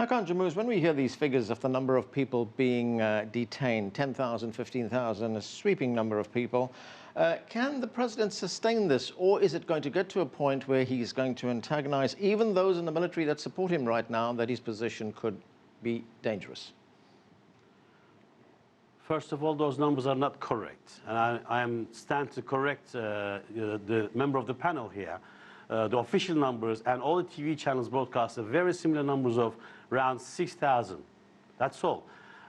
Hakan Camuz, when we hear these figures of the number of people being detained, 10,000, 15,000, a sweeping number of people, can the president sustain this, or is it going to get to a point where he's going to antagonize even those in the military that support him right now, that his position could be dangerous? First of all, those numbers are not correct. And I am stand to correct the member of the panel here. The official numbers and all the TV channels broadcast are very similar numbers of around 6,000. That's all.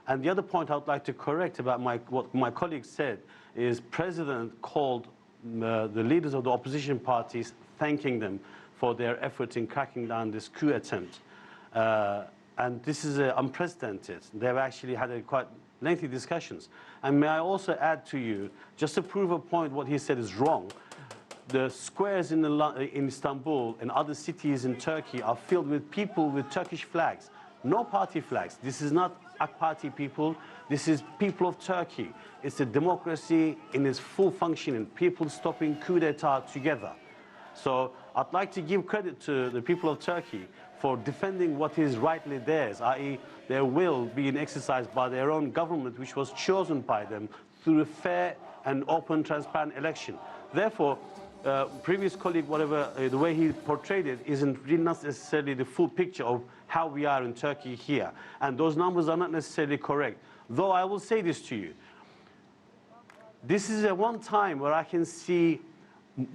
And the other point I would like to correct about what my colleague said is President called the leaders of the opposition parties, thanking them for their effort in cracking down this coup attempt. And this is unprecedented. They've actually had quite lengthy discussions. And may I also add to you, just to prove a point what he said is wrong, the squares in Istanbul and other cities in Turkey are filled with people with Turkish flags, no party flags. This is not AK Party people, this is people of Turkey. It's a democracy in its full functioning, people stopping coup d'etat together. So I'd like to give credit to the people of Turkey for defending what is rightly theirs, i.e. their will being exercised by their own government, which was chosen by them through a fair and open, transparent election. Therefore, previous colleague, the way he portrayed it isn't really not necessarily the full picture of how we are in Turkey here. And those numbers are not necessarily correct. Though I will say this to you, this is a one time where I can see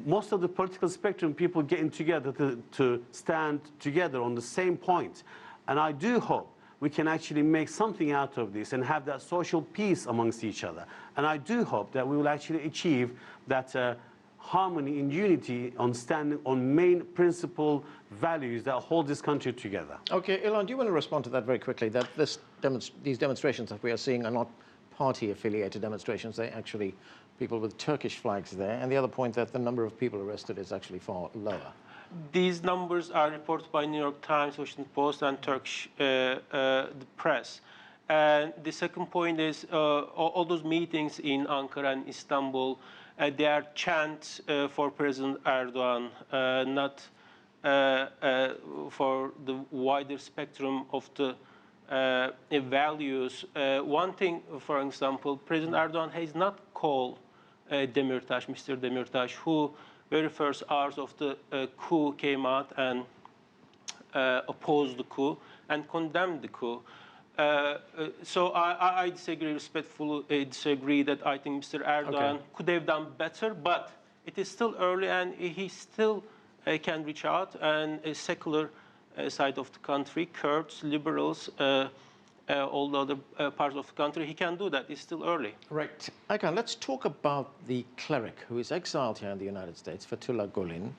most of the political spectrum people getting together to stand together on the same point. And I do hope we can actually make something out of this and have that social peace amongst each other. And I do hope that we will actually achieve that harmony and unity on standing on main principle values that hold this country together. Okay, Ilhan, do you want to respond to that very quickly, that these demonstrations that we are seeing are not party-affiliated demonstrations, they're actually people with Turkish flags there, and the other point that the number of people arrested is actually far lower? These numbers are reported by New York Times, Washington Post, and Turkish the press. And the second point is all those meetings in Ankara and Istanbul, they are chants for President Erdogan, not for the wider spectrum of the values. One thing, for example, President Erdogan has not called Demirtas, Mr. Demirtas, who very first hours of the coup came out and opposed the coup and condemned the coup. So I disagree, respectfully disagree that I think Mr. Erdogan could have done better, but it is still early and he still can reach out, and a secular side of the country, Kurds, liberals, all the other parts of the country, he can do that. It's still early. Right. Aykan, let's talk about the cleric who is exiled here in the United States, Fethullah Gulen.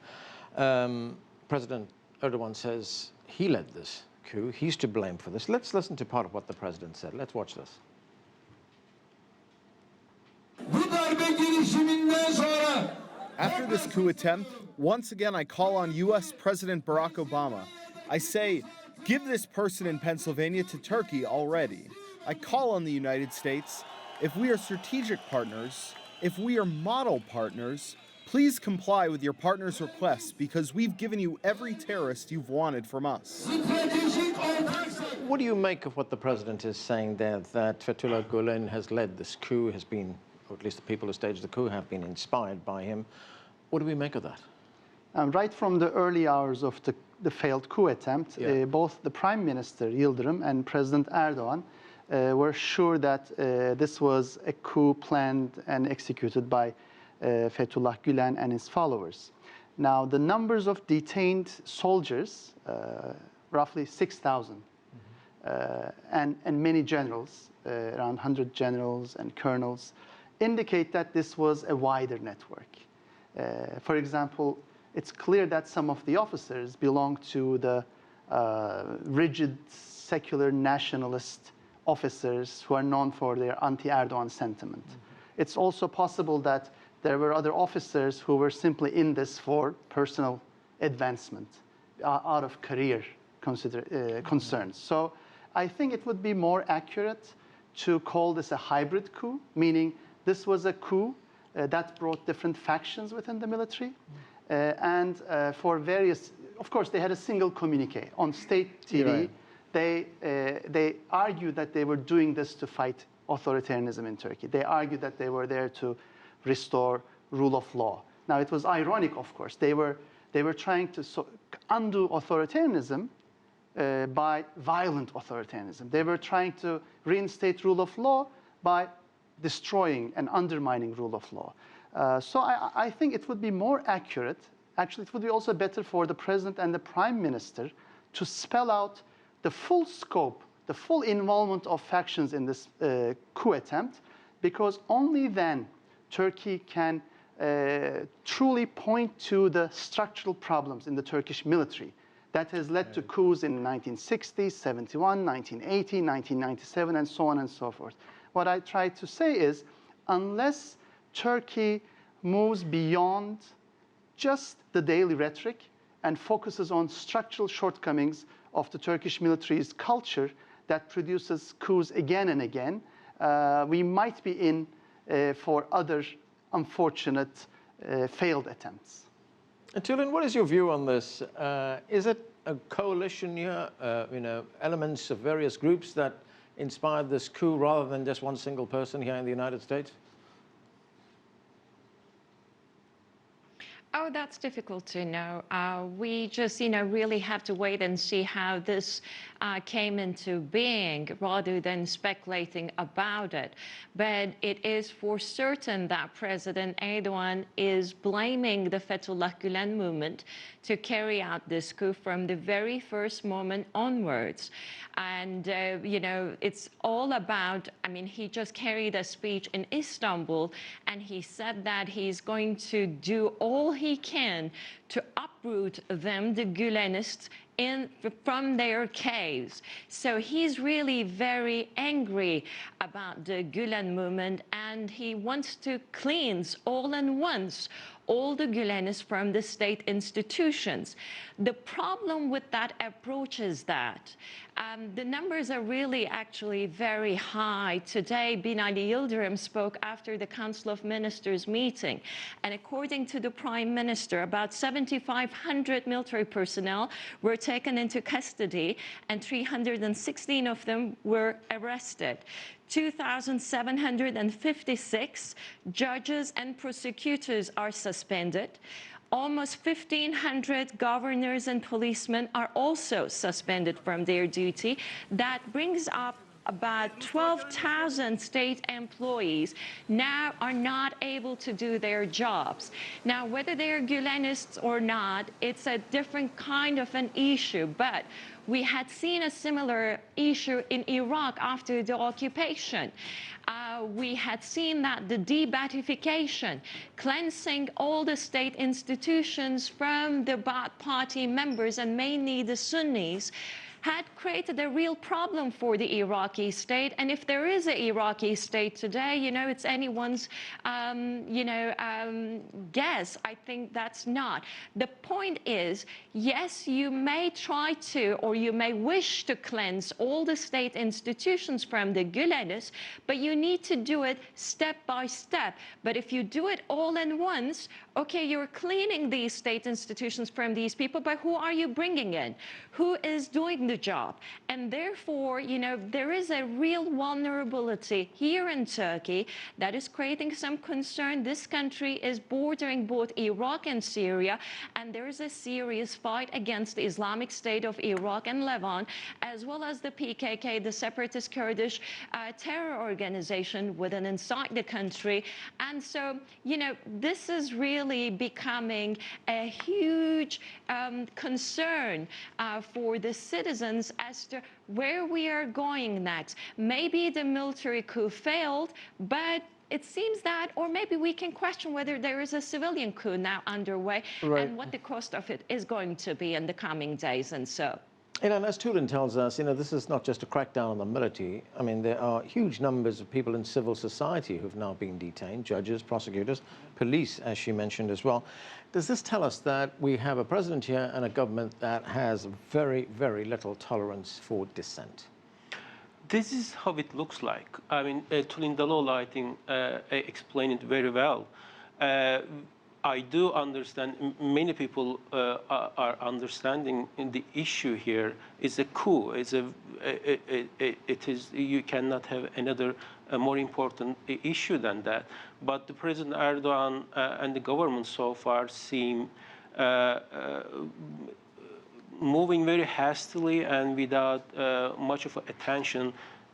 President Erdogan says he led this coup. He's to blame for this. Let's listen to part of what the president said. Let's watch this. After this coup attempt, once again I call on U.S. President Barack Obama. I say, give this person in Pennsylvania to Turkey already. I call on the United States, if we are strategic partners, if we are model partners, please comply with your partner's requests, because we've given you every terrorist you've wanted from us. What do you make of what the president is saying there, that Fethullah Gulen has led this coup, has been, or at least the people who staged the coup have been inspired by him? What do we make of that? Right from the early hours of the failed coup attempt, both the Prime Minister Yildirim and President Erdogan were sure that this was a coup planned and executed by Fethullah Gulen and his followers. Now, the numbers of detained soldiers, roughly 6,000, and many generals, around 100 generals and colonels, indicate that this was a wider network. For example, it's clear that some of the officers belong to the rigid secular nationalist officers who are known for their anti-Erdogan sentiment. It's also possible that there were other officers who were simply in this for personal advancement, out of career concerns. So I think it would be more accurate to call this a hybrid coup, meaning this was a coup that brought different factions within the military. And for various, of course, they had a single communique on state TV. they argued that they were doing this to fight authoritarianism in Turkey. They argued that they were there to restore rule of law. Now, it was ironic, of course. They were trying to undo authoritarianism by violent authoritarianism. They were trying to reinstate rule of law by destroying and undermining rule of law. So I think it would be more accurate. Actually, it would be also better for the president and the prime minister to spell out the full scope, the full involvement of factions in this coup attempt, because only then Turkey can truly point to the structural problems in the Turkish military that has led to coups in 1960, 71, 1980, 1997, and so on and so forth. What I try to say is, unless Turkey moves beyond just the daily rhetoric and focuses on structural shortcomings of the Turkish military's culture that produces coups again and again, we might be in for other unfortunate failed attempts. Tulin, what is your view on this? Is it a coalition here, elements of various groups that inspired this coup rather than just one single person here in the United States? Oh, that's difficult to know. We just, really have to wait and see how this came into being rather than speculating about it. But it is for certain that President Erdogan is blaming the Fethullah Gülen movement to carry out this coup from the very first moment onwards. And, it's all about, he just carried a speech in Istanbul, and he said that he's going to do all he can to uproot them, the Gülenists, from their caves. So he's really very angry about the Gülen movement, and he wants to cleanse all at once all the Gülenists from the state institutions. The problem with that approach is that the numbers are really actually very high. Today, Binali Yıldırım spoke after the Council of Ministers meeting, and according to the Prime Minister, about 7,500 military personnel were taken into custody, and 316 of them were arrested. 2,756 judges and prosecutors are suspended. Almost 1,500 governors and policemen are also suspended from their duty. That brings up about 12,000 state employees now are not able to do their jobs. Now, whether they're Gülenists or not, it's a different kind of an issue, but we had seen a similar issue in Iraq after the occupation. We had seen that the de-Baathification, cleansing all the state institutions from the Baath party members and mainly the Sunnis, had created a real problem for the Iraqi state. And if there is an Iraqi state today, it's anyone's, guess. I think that's not. The point is, yes, you may try to, or you may wish to cleanse all the state institutions from the Gülenists, but you need to do it step by step. But if you do it all at once, okay, you're cleaning these state institutions from these people, but who are you bringing in? Who is doing the job? And therefore, there is a real vulnerability here in Turkey that is creating some concern. This country is bordering both Iraq and Syria, and there is a serious fight against the Islamic State of Iraq and Levant, as well as the PKK, the separatist Kurdish terror organization within inside the country. And so, this is really becoming a huge concern for the citizens as to where we are going next. Maybe the military coup failed, but it seems that, or maybe we can question whether there is a civilian coup now underway, right, and what the cost of it is going to be in the coming days and so. And as Tulin tells us, this is not just a crackdown on the military. There are huge numbers of people in civil society who've now been detained, judges, prosecutors, police, as she mentioned as well. Does this tell us that we have a president here and a government that has very, very little tolerance for dissent? This is how it looks like. Tulin Daloglu, I think, explained it very well. I do understand, many people are understanding the issue here is a coup. It is, you cannot have another more important issue than that. But the President Erdogan and the government so far seem moving very hastily and without much of attention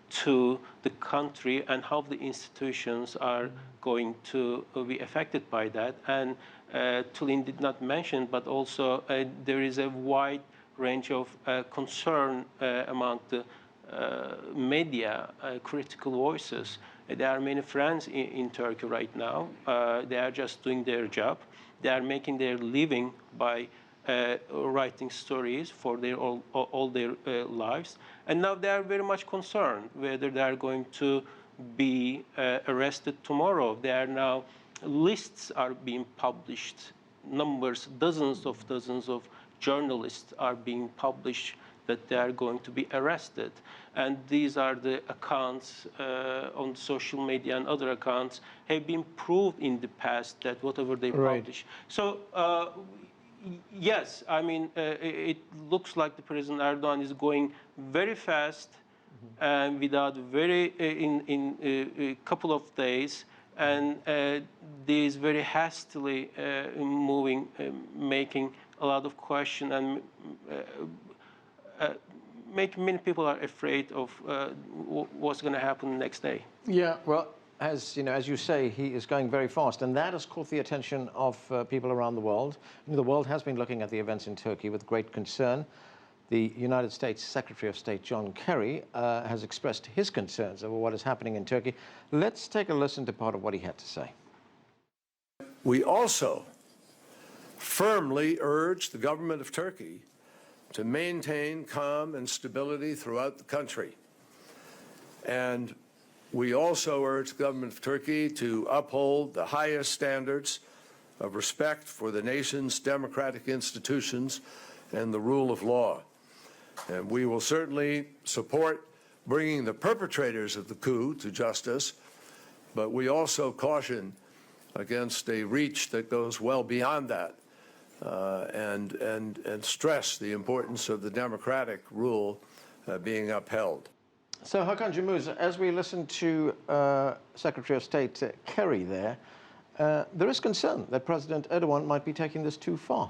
to the country and how the institutions are going to be affected by that. And Tulin did not mention, but also there is a wide range of concern among the media, critical voices. There are many friends in Turkey right now. They are just doing their job. They are making their living by writing stories for their all their lives. And now they are very much concerned whether they are going to be arrested tomorrow. There are now lists are being published, dozens of journalists are being published that they are going to be arrested. And these are the accounts on social media and other accounts have been proved in the past that whatever they publish. So yes, I mean, it looks like the President Erdogan is going very fast and without in a couple of days, and these very hastily moving, making a lot of questions and making many people are afraid of what's going to happen the next day. Yeah, well, as you say, he is going very fast, and that has caught the attention of people around the world. The world has been looking at the events in Turkey with great concern. The United States Secretary of State John Kerry has expressed his concerns over what is happening in Turkey. Let's take a listen to part of what he had to say. We also firmly urge the government of Turkey to maintain calm and stability throughout the country. And we also urge the government of Turkey to uphold the highest standards of respect for the nation's democratic institutions and the rule of law. And we will certainly support bringing the perpetrators of the coup to justice, but we also caution against a reach that goes well beyond that, and stress the importance of the democratic rule being upheld. So, Hakan Camuz, as we listen to Secretary of State Kerry there is concern that President Erdogan might be taking this too far.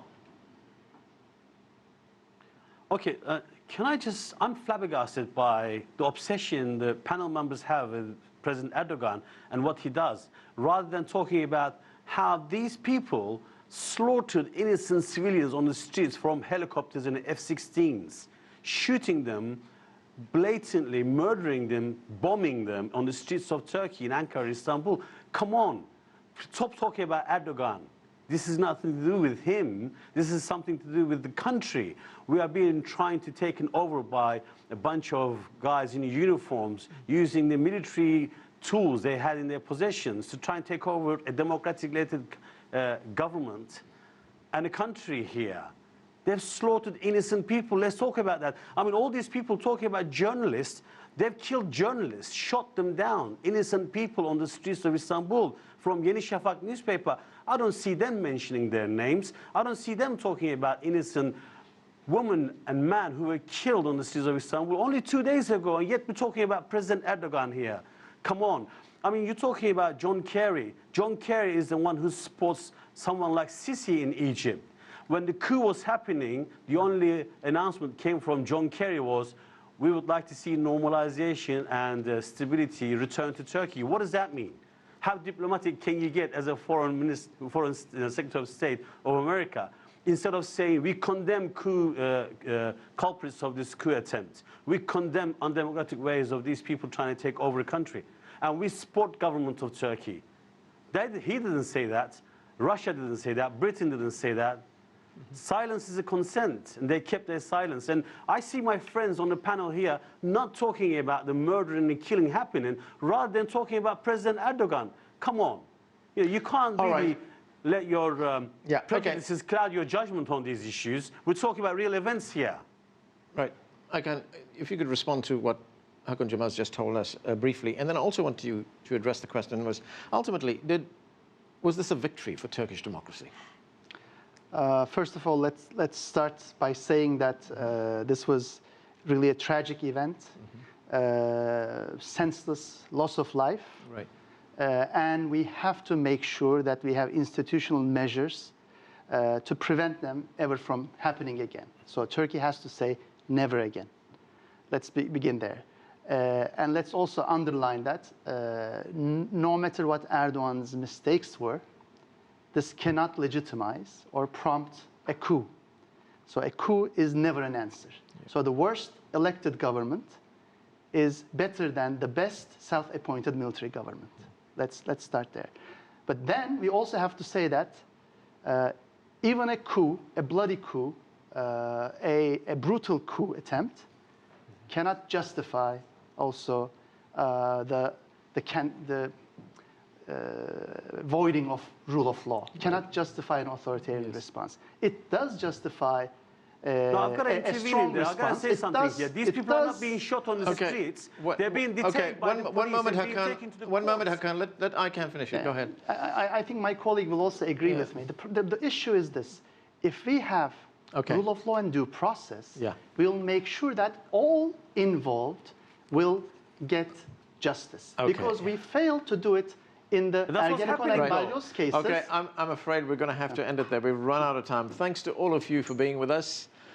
Okay, I'm flabbergasted by the obsession the panel members have with President Erdogan and what he does, rather than talking about how these people slaughtered innocent civilians on the streets from helicopters and F-16s, shooting them, blatantly murdering them, bombing them on the streets of Turkey, in Ankara, Istanbul. Come on, stop talking about Erdogan. This is nothing to do with him. This is something to do with the country. We are being trying to taken over by a bunch of guys in uniforms using the military tools they had in their possessions to try and take over a democratic-led government and a country here. They've slaughtered innocent people. Let's talk about that. I mean, all these people talking about journalists, they've killed journalists, shot them down, innocent people on the streets of Istanbul from Yeni Şafak newspaper. I don't see them mentioning their names. I don't see them talking about innocent women and men who were killed on the streets of Istanbul only 2 days ago, and yet we're talking about President Erdogan here. Come on. I mean, you're talking about John Kerry. John Kerry is the one who supports someone like Sisi in Egypt. When the coup was happening, the only announcement came from John Kerry was, we would like to see normalization and stability return to Turkey. What does that mean? How diplomatic can you get as a foreign Secretary of State of America? Instead of saying, we condemn culprits of this coup attempt. We condemn undemocratic ways of these people trying to take over a country. And we support government of Turkey. He didn't say that. Russia didn't say that. Britain didn't say that. Silence is a consent, and they kept their silence. And I see my friends on the panel here not talking about the murder and the killing happening, rather than talking about President Erdogan. Come on. You can't really let your prejudices cloud your judgment on these issues. We're talking about real events here. Right. If you could respond to what Hakan Camuz just told us briefly, and then I also want you to address the question was, ultimately, Was this a victory for Turkish democracy? First of all, let's start by saying that this was really a tragic event, senseless loss of life. Right. And we have to make sure that we have institutional measures to prevent them ever from happening again. So Turkey has to say never again. Let's begin there. And let's also underline that no matter what Erdogan's mistakes were, this cannot legitimize or prompt a coup. So a coup is never an answer. Yeah. So the worst elected government is better than the best self-appointed military government. Let's start there. But then we also have to say that even a coup, a bloody coup, a brutal coup attempt cannot justify also the voiding of rule of law. It cannot justify an authoritarian response. It does justify no, I've got to intervene in there. I've got to say something here. These people are not being shot on the streets. They're being detained by the police. One moment, and being taken to the One moment, courts. Hakan. Let Aykan finish it. Go ahead. I think my colleague will also agree with me. The issue is this. If we have rule of law and due process, we'll make sure that all involved will get justice. Because we failed to do it in the Ergenekon and Balyoz cases. Okay, I'm afraid we're going to have to end it there. We've run out of time. Thanks to all of you for being with us.